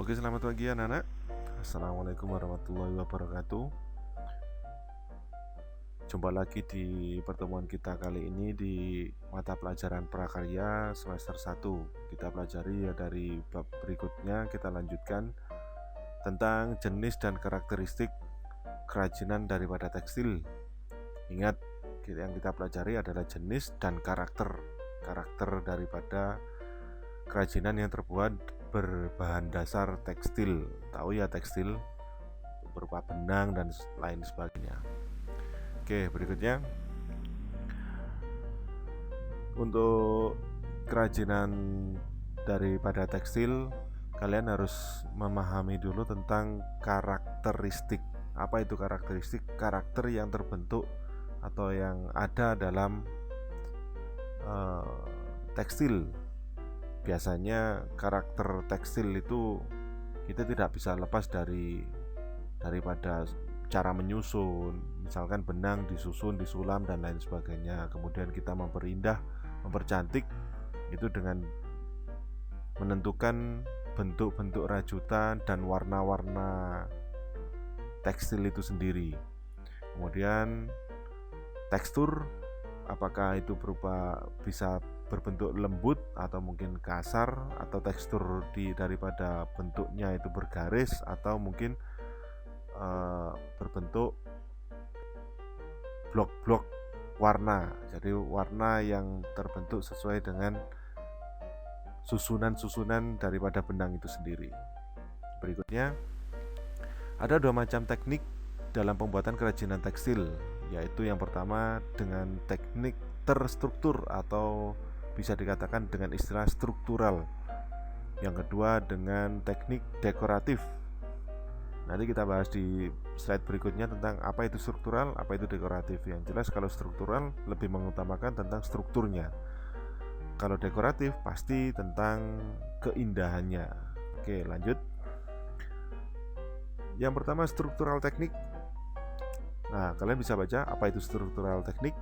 Oke, selamat pagi anak-anak. Assalamualaikum warahmatullahi wabarakatuh. Jumpa lagi di pertemuan kita kali ini di mata pelajaran prakarya semester 1. Kita pelajari dari bab berikutnya, kita lanjutkan tentang jenis dan karakteristik kerajinan daripada tekstil. Ingat, yang kita pelajari adalah jenis dan karakter daripada kerajinan yang terbuat berbahan dasar tekstil. Tahu ya, tekstil berupa benang dan lain sebagainya. Oke, berikutnya untuk kerajinan daripada tekstil, kalian harus memahami dulu tentang karakteristik. Apa itu karakteristik? Karakter yang terbentuk atau yang ada dalam tekstil. Biasanya karakter tekstil itu kita tidak bisa lepas daripada cara menyusun. Misalkan benang disusun, disulam dan lain sebagainya. Kemudian kita memperindah, mempercantik itu dengan menentukan bentuk-bentuk rajutan dan warna-warna tekstil itu sendiri. Kemudian tekstur, apakah itu bisa berbentuk lembut atau mungkin kasar, atau tekstur daripada bentuknya itu bergaris atau mungkin berbentuk blok-blok warna. Jadi warna yang terbentuk sesuai dengan susunan-susunan daripada benang itu sendiri. Berikutnya, ada 2 macam teknik dalam pembuatan kerajinan tekstil, yaitu yang pertama dengan teknik terstruktur atau bisa dikatakan dengan istilah struktural. Yang kedua dengan teknik dekoratif. Nanti kita bahas di slide berikutnya tentang apa itu struktural, apa itu dekoratif. Yang jelas kalau struktural lebih mengutamakan tentang strukturnya. Kalau dekoratif pasti tentang keindahannya. Oke, lanjut. Yang pertama struktural teknik. Nah, kalian bisa baca apa itu struktural teknik.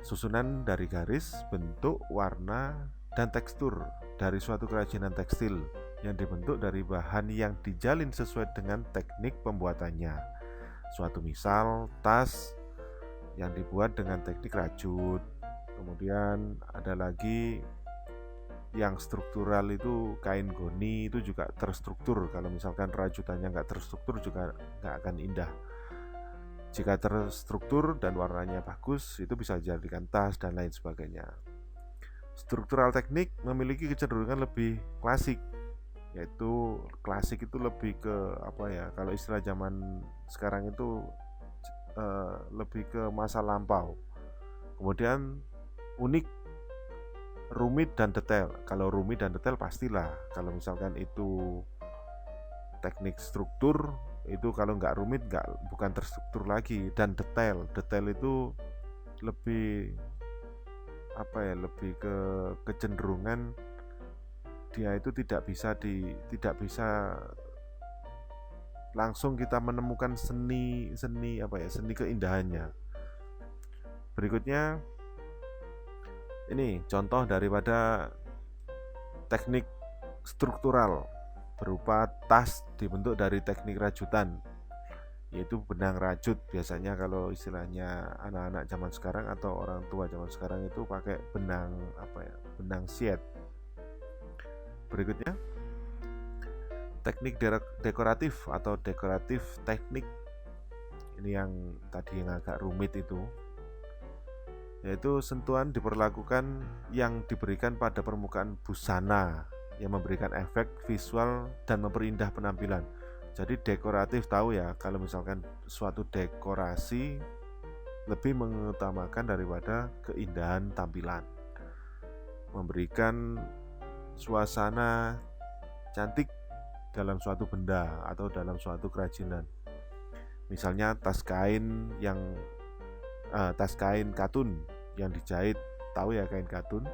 Susunan dari garis, bentuk, warna, dan tekstur dari suatu kerajinan tekstil yang dibentuk dari bahan yang dijalin sesuai dengan teknik pembuatannya. Suatu misal tas yang dibuat dengan teknik rajut. Kemudian ada lagi yang struktural itu kain goni, itu juga terstruktur. Kalau misalkan rajutannya nggak terstruktur juga nggak akan indah. Jika terstruktur dan warnanya bagus, itu bisa dijadikan tas dan lain sebagainya. Struktural teknik memiliki kecenderungan lebih klasik, yaitu klasik itu lebih ke kalau istilah zaman sekarang itu lebih ke masa lampau. Kemudian unik, rumit dan detail. Kalau rumit dan detail pastilah, kalau misalkan itu teknik struktur, itu kalau nggak rumit bukan terstruktur lagi. Dan detail itu lebih lebih ke kecenderungan dia itu tidak bisa langsung kita menemukan seni keindahannya. Berikutnya ini contoh daripada teknik struktural berupa tas dibentuk dari teknik rajutan, yaitu benang rajut. Biasanya kalau istilahnya anak-anak zaman sekarang atau orang tua zaman sekarang itu pakai benang benang siet. Berikutnya teknik dekoratif atau dekoratif teknik. Ini yang tadi yang agak rumit itu, yaitu sentuhan diperlakukan yang diberikan pada permukaan busana yang memberikan efek visual dan memperindah penampilan. Jadi dekoratif, tahu ya, kalau misalkan suatu dekorasi lebih mengutamakan daripada keindahan tampilan, memberikan suasana cantik dalam suatu benda atau dalam suatu kerajinan. Misalnya tas kain katun yang dijahit, tahu ya kain katun,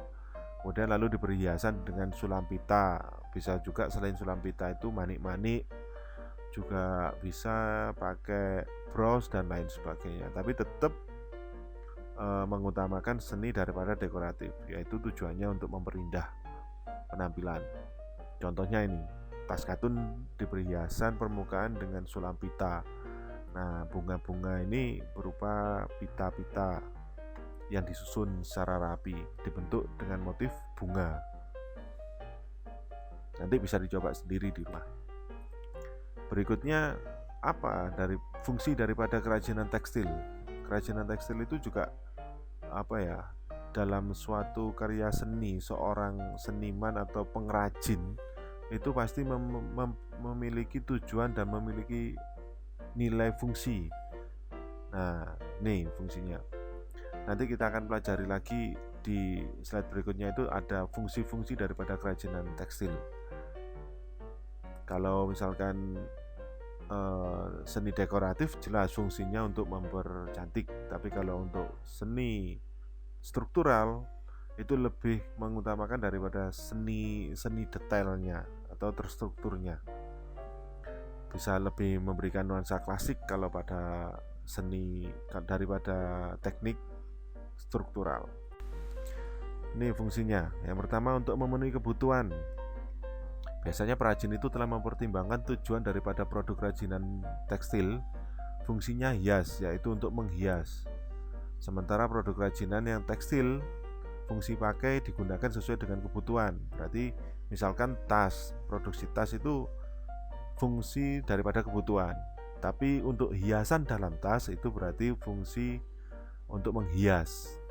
kemudian lalu diberi hiasan dengan sulam pita. Bisa juga selain sulam pita itu manik-manik, juga bisa pakai bros dan lain sebagainya. Tapi tetap mengutamakan seni daripada dekoratif, yaitu tujuannya untuk memperindah penampilan. Contohnya ini, tas katun diberi hiasan permukaan dengan sulam pita. Nah, bunga-bunga ini berupa pita-pita yang disusun secara rapi, dibentuk dengan motif bunga. Nanti bisa dicoba sendiri di rumah. Berikutnya, apa dari fungsi daripada kerajinan tekstil? Kerajinan tekstil itu juga dalam suatu karya seni, seorang seniman atau pengrajin itu pasti memiliki tujuan dan memiliki nilai fungsi. Nah, nih fungsinya. Nanti kita akan pelajari lagi di slide berikutnya, itu ada fungsi-fungsi daripada kerajinan tekstil. Kalau misalkan seni dekoratif jelas fungsinya untuk mempercantik, tapi kalau untuk seni struktural itu lebih mengutamakan daripada seni detailnya atau terstrukturnya. Bisa lebih memberikan nuansa klasik kalau pada seni daripada teknik struktural. Ini fungsinya. Yang pertama, untuk memenuhi kebutuhan. Biasanya perajin itu telah mempertimbangkan tujuan daripada produk kerajinan tekstil. Fungsinya hias, yaitu untuk menghias. Sementara produk kerajinan yang tekstil, fungsi pakai digunakan sesuai dengan kebutuhan. Berarti misalkan tas, produksi tas itu fungsi daripada kebutuhan. Tapi untuk hiasan dalam tas itu berarti fungsi untuk menghias.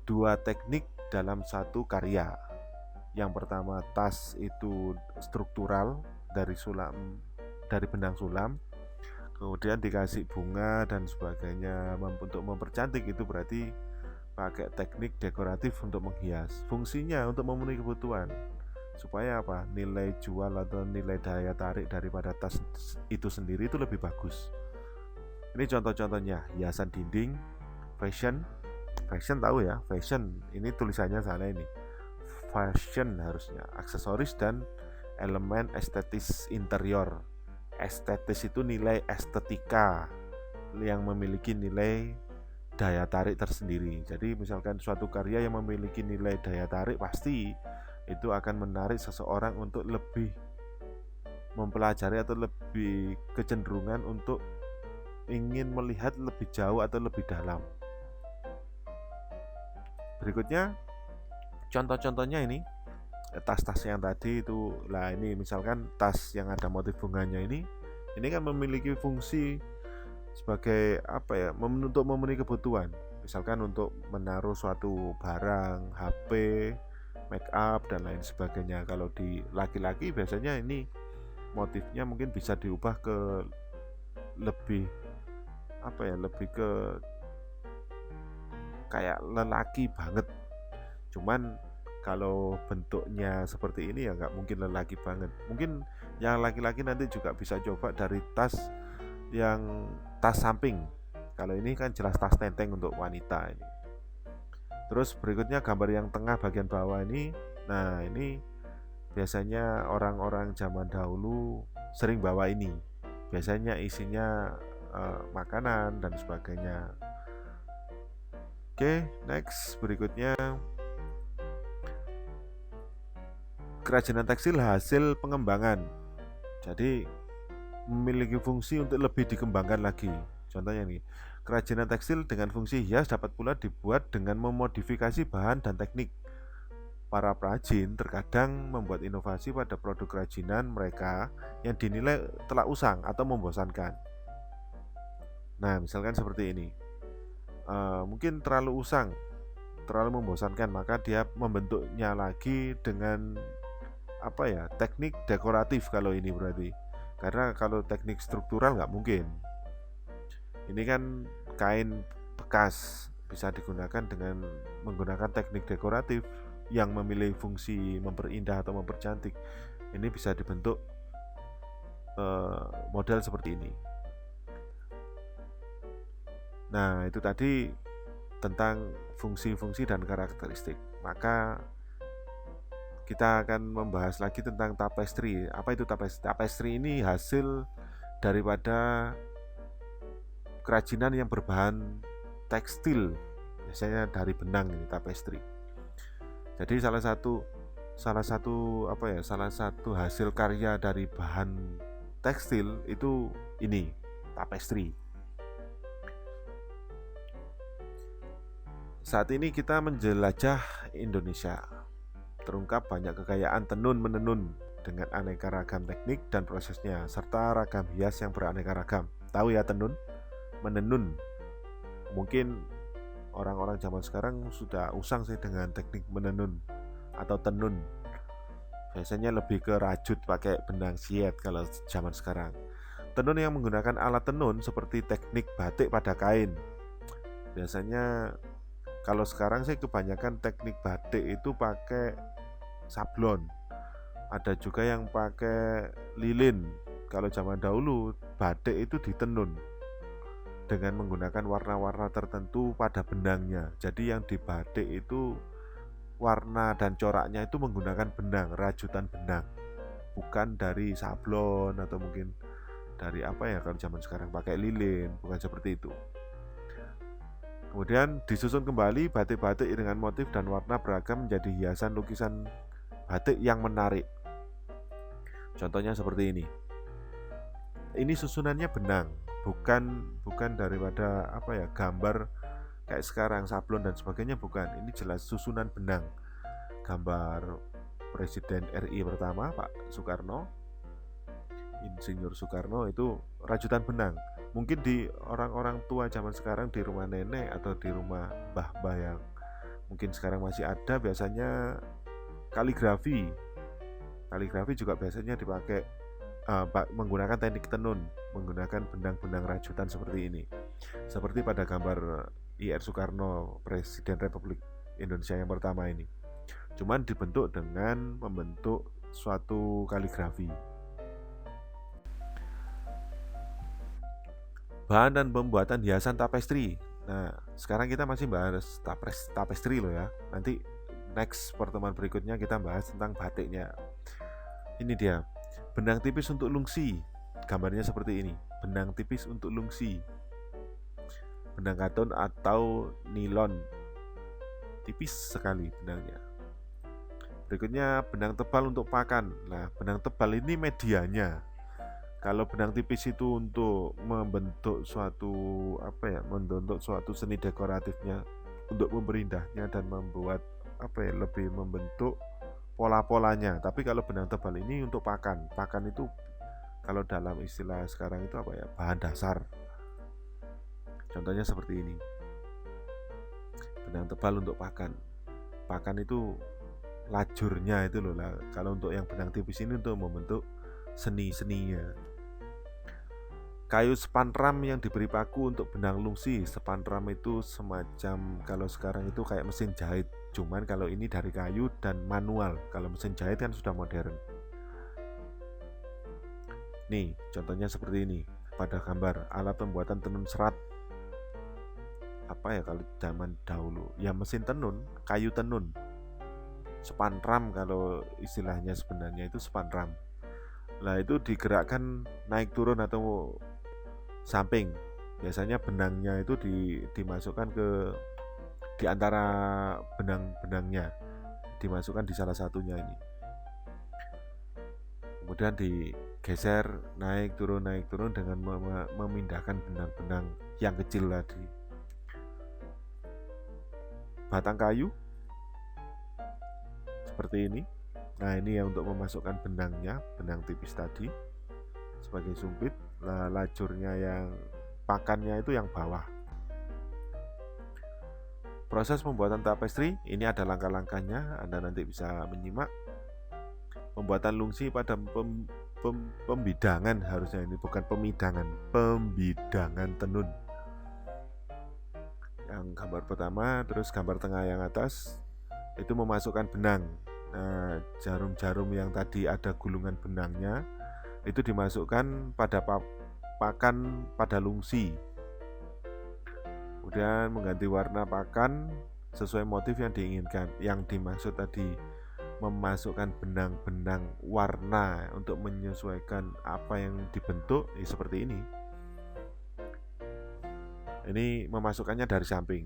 Dua teknik dalam satu karya. Yang pertama, tas itu struktural dari benang sulam, kemudian dikasih bunga dan sebagainya untuk mempercantik, itu berarti pakai teknik dekoratif untuk menghias. Fungsinya untuk memenuhi kebutuhan, supaya apa? Nilai jual atau nilai daya tarik daripada tas itu sendiri itu lebih bagus. Ini contoh-contohnya: hiasan dinding, fashion tahu ya, fashion ini tulisannya salah ini. Fashion harusnya aksesoris dan elemen estetis interior. Estetis itu nilai estetika yang memiliki nilai daya tarik tersendiri. Jadi misalkan suatu karya yang memiliki nilai daya tarik, pasti itu akan menarik seseorang untuk lebih mempelajari atau lebih kecenderungan untuk ingin melihat lebih jauh atau lebih dalam. Berikutnya, contoh-contohnya ini tas-tas yang tadi itu. Lah ini misalkan tas yang ada motif bunganya ini kan memiliki fungsi sebagai untuk memenuhi kebutuhan. Misalkan untuk menaruh suatu barang, HP, make up dan lain sebagainya. Kalau di laki-laki biasanya ini motifnya mungkin bisa diubah ke lebih lebih ke kayak lelaki banget. Cuman kalau bentuknya seperti ini ya nggak mungkin lelaki banget. Mungkin yang laki-laki nanti juga bisa coba dari tas yang tas samping. Kalau ini kan jelas tas tenteng untuk wanita ini. Terus berikutnya gambar yang tengah bagian bawah ini. Nah, ini biasanya orang-orang zaman dahulu sering bawa ini. Biasanya isinya makanan dan sebagainya. Oke, next berikutnya, kerajinan tekstil hasil pengembangan. Jadi memiliki fungsi untuk lebih dikembangkan lagi. Contohnya nih, kerajinan tekstil dengan fungsi hias dapat pula dibuat dengan memodifikasi bahan dan teknik. Para perajin terkadang membuat inovasi pada produk kerajinan mereka yang dinilai telah usang atau membosankan. Nah, misalkan seperti ini. Mungkin terlalu usang, terlalu membosankan, maka dia membentuknya lagi dengan teknik dekoratif. Kalau ini berarti, karena kalau teknik struktural nggak mungkin. Ini kan kain bekas, bisa digunakan dengan menggunakan teknik dekoratif yang memiliki fungsi memperindah atau mempercantik. Ini bisa dibentuk model seperti ini. Nah, itu tadi tentang fungsi-fungsi dan karakteristik. Maka kita akan membahas lagi tentang tapestry. Apa itu tapestry? Tapestry ini hasil daripada kerajinan yang berbahan tekstil, biasanya dari benang ini tapestry. Jadi salah satu salah satu hasil karya dari bahan tekstil itu ini tapestry. Saat ini kita menjelajah Indonesia. Terungkap banyak kekayaan tenun-menenun dengan aneka ragam teknik dan prosesnya, serta ragam hias yang beraneka ragam. Tahu ya tenun, menenun. Mungkin orang-orang zaman sekarang sudah usang sih dengan teknik menenun atau tenun. Biasanya lebih ke rajut pakai benang siet kalau zaman sekarang. Tenun yang menggunakan alat tenun seperti teknik batik pada kain. Biasanya kalau sekarang sih kebanyakan teknik batik itu pakai sablon. Ada juga yang pakai lilin. Kalau zaman dahulu batik itu ditenun dengan menggunakan warna-warna tertentu pada benangnya. Jadi yang di batik itu warna dan coraknya itu menggunakan benang, rajutan benang, bukan dari sablon atau mungkin dari kalau zaman sekarang pakai lilin, bukan seperti itu. Kemudian disusun kembali batik-batik dengan motif dan warna beragam menjadi hiasan lukisan batik yang menarik. Contohnya seperti ini. Ini susunannya benang, bukan daripada gambar kayak sekarang sablon dan sebagainya, bukan. Ini jelas susunan benang. Gambar Presiden RI pertama Pak Soekarno, Insinyur Soekarno, itu rajutan benang. Mungkin di orang-orang tua zaman sekarang, di rumah nenek atau di rumah mbah-mbah yang mungkin sekarang masih ada, biasanya kaligrafi juga biasanya dipakai menggunakan teknik tenun, menggunakan benang-benang rajutan seperti ini. Seperti pada gambar IR Soekarno, Presiden Republik Indonesia yang pertama ini. Cuman dibentuk dengan membentuk suatu kaligrafi. Bahan dan pembuatan hiasan tapestri. Nah, sekarang kita masih bahas tapestri loh ya. Nanti next pertemuan berikutnya kita bahas tentang batiknya. Ini dia, benang tipis untuk lungsi. Gambarnya seperti ini, benang tipis untuk lungsi. Benang katun atau nilon, tipis sekali benangnya. Berikutnya benang tebal untuk pakan. Nah, benang tebal ini medianya. Kalau benang tipis itu untuk membentuk suatu seni dekoratifnya, untuk memperindahnya dan membuat lebih membentuk pola-polanya. Tapi kalau benang tebal ini untuk pakan. Pakan itu kalau dalam istilah sekarang itu bahan dasar. Contohnya seperti ini. Benang tebal untuk pakan. Pakan itu lajurnya itu loh. Kalau untuk yang benang tipis ini untuk membentuk seni-seninya. Kayu spanram yang diberi paku untuk benang lungsi. Spanram itu semacam, kalau sekarang itu kayak mesin jahit, cuman kalau ini dari kayu dan manual. Kalau mesin jahit kan sudah modern. Nih contohnya seperti ini pada gambar alat pembuatan tenun serat. Kalau zaman dahulu ya mesin tenun, kayu tenun. Spanram kalau istilahnya sebenarnya itu spanram. Nah, itu digerakkan naik turun atau samping. Biasanya benangnya itu dimasukkan di antara benang-benangnya, dimasukkan di salah satunya ini. Kemudian digeser naik turun dengan memindahkan benang-benang yang kecil tadi. Batang kayu seperti ini. Nah, ini ya untuk memasukkan benangnya, benang tipis tadi sebagai sumpit. Nah, lajurnya yang pakannya itu yang bawah. Proses pembuatan tapestri ini ada langkah-langkahnya, Anda nanti bisa menyimak. Pembuatan lungsi pada pembidangan, harusnya ini bukan pemidangan, pembidangan tenun. Yang gambar pertama, terus gambar tengah yang atas itu memasukkan benang. Nah, jarum-jarum yang tadi ada gulungan benangnya itu dimasukkan pada pakan pada lungsi. Kemudian mengganti warna pakan sesuai motif yang diinginkan. Yang dimaksud tadi memasukkan benang-benang warna untuk menyesuaikan apa yang dibentuk, seperti ini. Ini memasukkannya dari samping.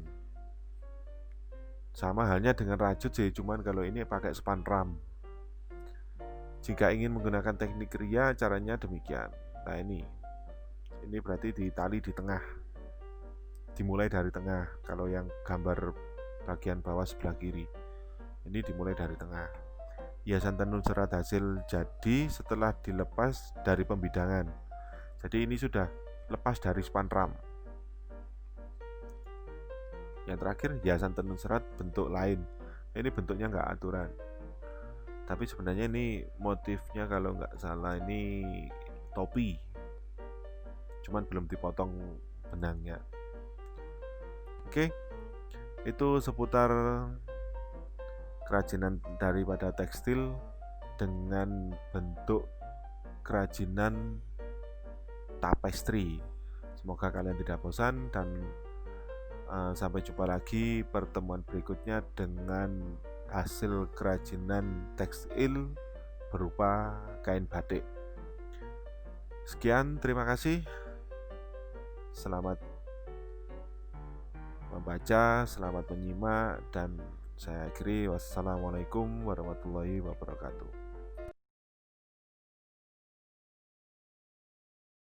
Sama halnya dengan rajut sih, cuman kalau ini pakai spanram. Jika ingin menggunakan teknik ria, caranya demikian. Nah, ini berarti ditali di tengah, dimulai dari tengah. Kalau yang gambar bagian bawah sebelah kiri, ini dimulai dari tengah. Hiasan tenun serat hasil jadi setelah dilepas dari pembidangan. Jadi ini sudah lepas dari span ram. Yang terakhir, hiasan tenun serat bentuk lain. Ini bentuknya nggak aturan, tapi sebenarnya ini motifnya kalau nggak salah ini topi, cuman belum dipotong benangnya. Oke, itu seputar kerajinan daripada tekstil dengan bentuk kerajinan tapestri. Semoga kalian tidak bosan dan sampai jumpa lagi pertemuan berikutnya dengan hasil kerajinan tekstil berupa kain batik. Sekian, terima kasih. Selamat membaca, selamat menyimak, dan saya akhiri. Wassalamualaikum warahmatullahi wabarakatuh.